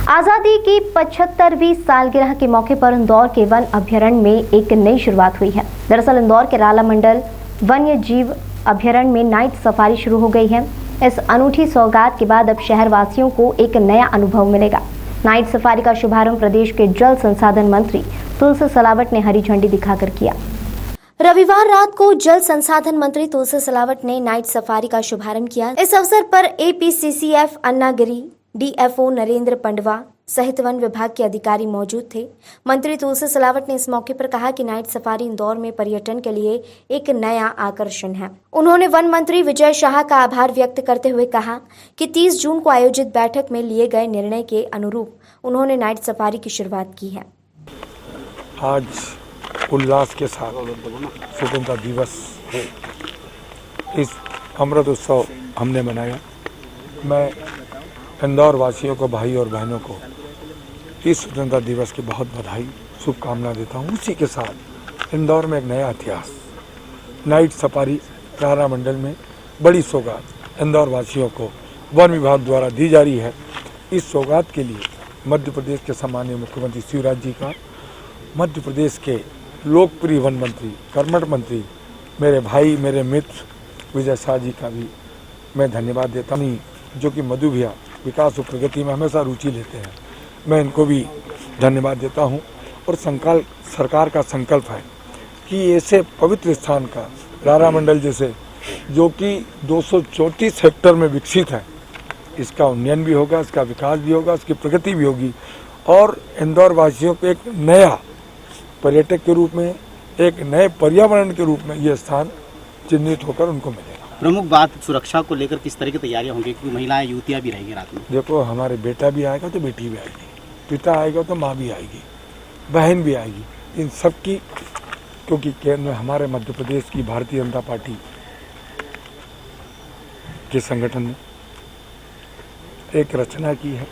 आजादी की 75वीं सालगिरह के मौके पर इंदौर के वन अभयारण्य में एक नई शुरुआत हुई है। दरअसल इंदौर के राला मंडल वन्य जीव अभयारण्य में नाइट सफारी शुरू हो गई है। इस अनूठी सौगात के बाद अब शहर वासियों को एक नया अनुभव मिलेगा। नाइट सफारी का शुभारंभ प्रदेश के जल संसाधन मंत्री तुलसी सिलावट ने हरी झंडी दिखाकर किया। रविवार रात को जल संसाधन मंत्री तुलसी सिलावट ने नाइट सफारी का शुभारंभ किया। इस अवसर पर एपीसीसीएफ अन्नागिरी डीएफओ नरेंद्र पंडवा सहित वन विभाग के अधिकारी मौजूद थे। मंत्री तुलसी सिलावट ने इस मौके पर कहा कि नाइट सफारी इंदौर में पर्यटन के लिए एक नया आकर्षण है। उन्होंने वन मंत्री विजय शाह का आभार व्यक्त करते हुए कहा कि 30 जून को आयोजित बैठक में लिए गए निर्णय के अनुरूप उन्होंने नाइट सफारी की शुरुआत की है। आज उल्लास के साथ स्वतंत्रता दिवस इस अमृत उत्सव हमने मनाया। मैं इंदौर वासियों को, भाई और बहनों को इस स्वतंत्रता दिवस की बहुत बधाई, शुभकामना देता हूँ। उसी के साथ इंदौर में एक नया इतिहास, नाइट सफारी राला मंडल में बड़ी सौगात इंदौर वासियों को वन विभाग द्वारा दी जा रही है। इस सौगात के लिए मध्य प्रदेश के सम्माननीय मुख्यमंत्री शिवराज जी का, मध्य प्रदेश के लोकप्रिय वन मंत्री, कर्मठ मंत्री, मेरे भाई, मेरे मित्र विजय शाह जी का भी मैं धन्यवाद देता हूँ, जो कि मधु भैया विकास और प्रगति में हमेशा रुचि लेते हैं। मैं इनको भी धन्यवाद देता हूं। और सरकार का संकल्प है कि ऐसे पवित्र स्थान का राला मंडल जैसे, जो कि 234 हेक्टेयर में विकसित है, इसका उन्नयन भी होगा, इसका विकास भी होगा, इसकी प्रगति भी होगी और इंदौर वासियों को एक नया पर्यटक के रूप में, एक नए पर्यावरण के रूप में यह स्थान चिन्हित होकर उनको मिलेगा। प्रमुख बात सुरक्षा को लेकर किस तरह की तैयारियां होंगी, क्योंकि महिलाएं, युवतियां भी रहेंगी रात में? देखो, हमारे बेटा भी आएगा तो बेटी भी आएगी, पिता आएगा तो माँ भी आएगी, बहन भी आएगी, इन सब की, क्योंकि केंद्र में हमारे मध्य प्रदेश की भारतीय जनता पार्टी के संगठन ने एक रचना की है।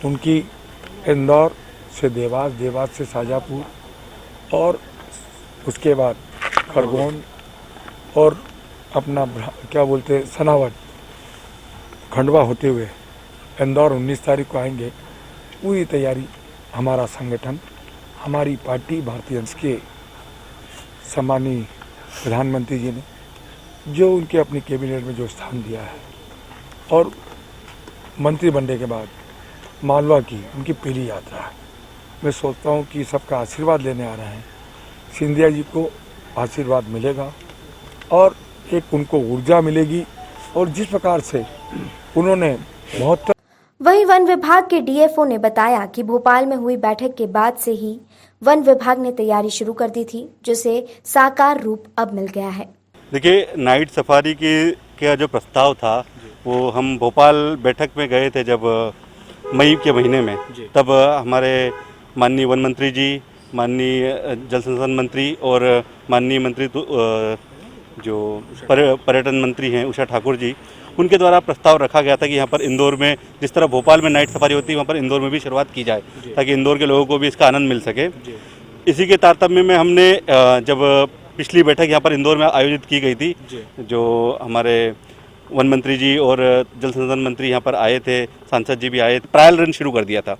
उनकी इंदौर से देवास, देवास से शाजापुर और उसके बाद खरगोन और अपना क्या बोलते हैं सनावट, खंडवा होते हुए इंदौर 19 तारीख को आएंगे। पूरी तैयारी हमारा संगठन, हमारी पार्टी भारतीय जनता के सम्माननीय प्रधानमंत्री जी ने, जो उनके अपनी कैबिनेट में जो स्थान दिया है, और मंत्री बनने के बाद मालवा की उनकी पहली यात्रा है। मैं सोचता हूँ कि सबका आशीर्वाद लेने आ रहे हैं। सिंधिया जी को आशीर्वाद मिलेगा और एक उनको ऊर्जा मिलेगी। और जिस प्रकार से उन्होंने बहुत, वहीं वन विभाग के डीएफओ ने बताया कि भोपाल में हुई बैठक के बाद से ही वन विभाग ने तैयारी शुरू कर दी थी, जिसे साकार रूप अब मिल गया है। देखिए, नाइट सफारी का जो प्रस्ताव था वो हम भोपाल बैठक में गए थे जब मई के महीने में, तब हमारे माननीय वन मंत्री जी, माननीय जल संसाधन मंत्री और माननीय मंत्री जो पर्यटन मंत्री हैं उषा ठाकुर जी, उनके द्वारा प्रस्ताव रखा गया था कि यहाँ पर इंदौर में जिस तरह भोपाल में नाइट सफारी होती है, वहाँ पर इंदौर में भी शुरुआत की जाए, ताकि इंदौर के लोगों को भी इसका आनंद मिल सके। इसी के तारतम्य में हमने जब पिछली बैठक यहाँ पर इंदौर में आयोजित की गई थी, जो हमारे वन मंत्री जी और जल संसाधन मंत्री यहाँ पर आए थे, सांसद जी भी आए, ट्रायल रन शुरू कर दिया था।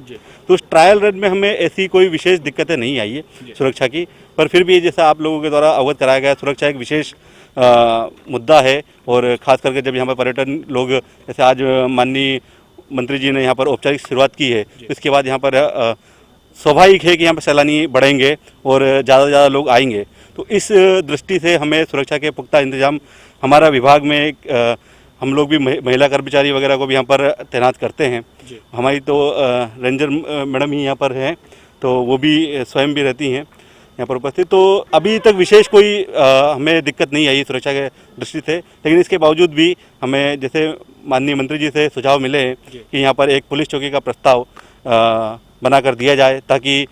तो उस ट्रायल रन में हमें ऐसी कोई विशेष दिक्कतें नहीं आई है सुरक्षा की, पर फिर भी जैसा आप लोगों के द्वारा अवगत कराया गया, सुरक्षा एक विशेष मुद्दा है। और ख़ास करके जब यहाँ पर पर्यटन लोग, जैसे आज माननीय मंत्री जी ने यहाँ पर औपचारिक शुरुआत की है, तो इसके बाद यहाँ पर स्वाभाविक है कि यहाँ पर सैलानी बढ़ेंगे और ज़्यादा से ज़्यादा लोग आएंगे। तो इस दृष्टि से हमें सुरक्षा के पुख्ता इंतजाम, हमारा विभाग में हम लोग भी महिला कर्मचारी वगैरह को भी यहाँ पर तैनात करते हैं। हमारी तो रेंजर मैडम ही यहाँ पर हैं, तो वो भी स्वयं भी रहती हैं यहाँ पर उपस्थित। तो अभी तक विशेष कोई हमें दिक्कत नहीं आई सुरक्षा के दृष्टि से, लेकिन इसके बावजूद भी हमें जैसे माननीय मंत्री जी से सुझाव मिले हैं कि यहाँ पर एक पुलिस चौकी का प्रस्ताव बना कर दिया जाए, ताकि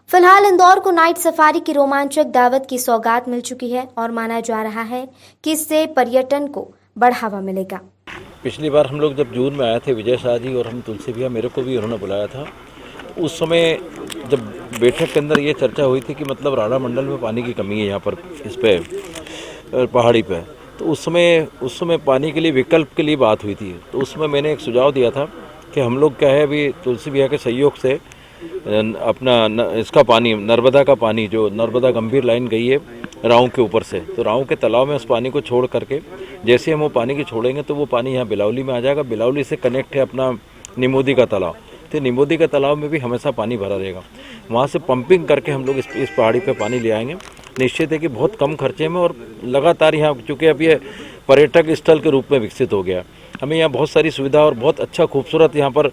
फिलहाल इंदौर को नाइट सफारी की रोमांचक दावत की सौगात मिल चुकी है और माना जा रहा है कि इससे पर्यटन को बढ़ावा मिलेगा। पिछली बार हम लोग जब जून में आए थे, विजय शाह जी और हम तुलसी भैया, मेरे को भी उन्होंने बुलाया था। उस समय जब बैठक के अंदर ये चर्चा हुई थी कि मतलब राला मंडल में पानी की कमी है यहाँ पर, इस पे पहाड़ी पे, तो उस समय पानी के लिए विकल्प के लिए बात हुई थी। तो उसमें मैंने एक सुझाव दिया था कि हम लोग क्या है अभी तुलसी भैया के सहयोग से इसका पानी नर्मदा का पानी जो नर्मदा गंभीर लाइन गई है राव के ऊपर से, तो राव के तालाब में उस पानी को छोड़ करके जैसे हम वो पानी की छोड़ेंगे तो वो पानी यहाँ बिलावली में आ जाएगा। बिलावली से कनेक्ट है अपना निमोदी का तालाब, तो निमोदी का तालाब में भी हमेशा पानी भरा रहेगा। वहाँ से पंपिंग करके हम लोग इस पहाड़ी पे पानी ले आएंगे। निश्चित है कि बहुत कम खर्चे में और लगातार यहाँ, चूँकि अब ये पर्यटक स्थल के रूप में विकसित हो गया, हमें यहाँ बहुत सारी सुविधा और बहुत अच्छा खूबसूरत यहाँ पर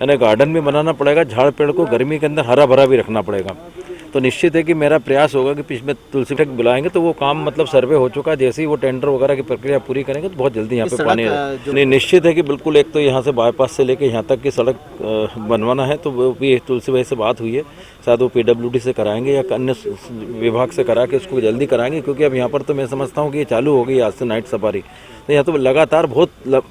यानी गार्डन भी बनाना पड़ेगा। झाड़ पेड़ को गर्मी के अंदर हरा भरा भी रखना पड़ेगा। तो निश्चित है कि मेरा प्रयास होगा कि पिछले तुलसी तक बुलाएंगे तो वो काम मतलब सर्वे हो चुका है, जैसे ही वो टेंडर वगैरह की प्रक्रिया पूरी करेंगे तो बहुत जल्दी यहाँ पे पानी नहीं, निश्चित है कि बिल्कुल। एक तो यहाँ से बाईपास से लेके यहाँ तक की सड़क बनवाना है, तो वो भी तुलसी भाई से बात हुई है, शायद वो PWD से कराएंगे या अन्य विभाग से करा के उसको जल्दी कराएंगे, क्योंकि अब यहाँ पर तो मैं समझता हूँ कि ये चालू हो गई आज से नाइट सफारी। तो यहाँ तो लगातार बहुत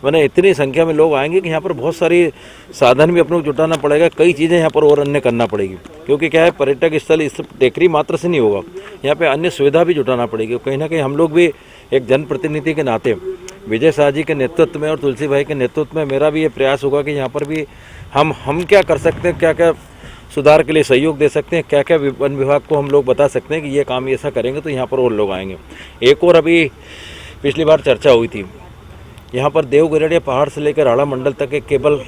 मैंने इतनी संख्या में लोग आएंगे कि यहाँ पर बहुत सारी साधन भी अपने को जुटाना पड़ेगा, कई चीज़ें यहाँ पर और अन्य करना पड़ेगी, क्योंकि क्या है पर्यटक स्थल इस टेकरी मात्र से नहीं होगा, यहाँ पे अन्य सुविधा भी जुटाना पड़ेगी। कहीं ना कहीं हम लोग भी एक जनप्रतिनिधि के नाते विजय शाह जी के नेतृत्व में और तुलसी भाई के नेतृत्व में मेरा भी ये प्रयास होगा कि यहाँ पर भी हम क्या कर सकते हैं, क्या क्या सुधार के लिए सहयोग दे सकते हैं, क्या क्या वन विभाग को हम लोग बता सकते हैं कि ये काम ऐसा करेंगे तो यहाँ पर और लोग आएंगे। एक और अभी पिछली बार चर्चा हुई थी, यहाँ पर देवगढ़िया पहाड़ से लेकर राड़ा मंडल तक एक केबल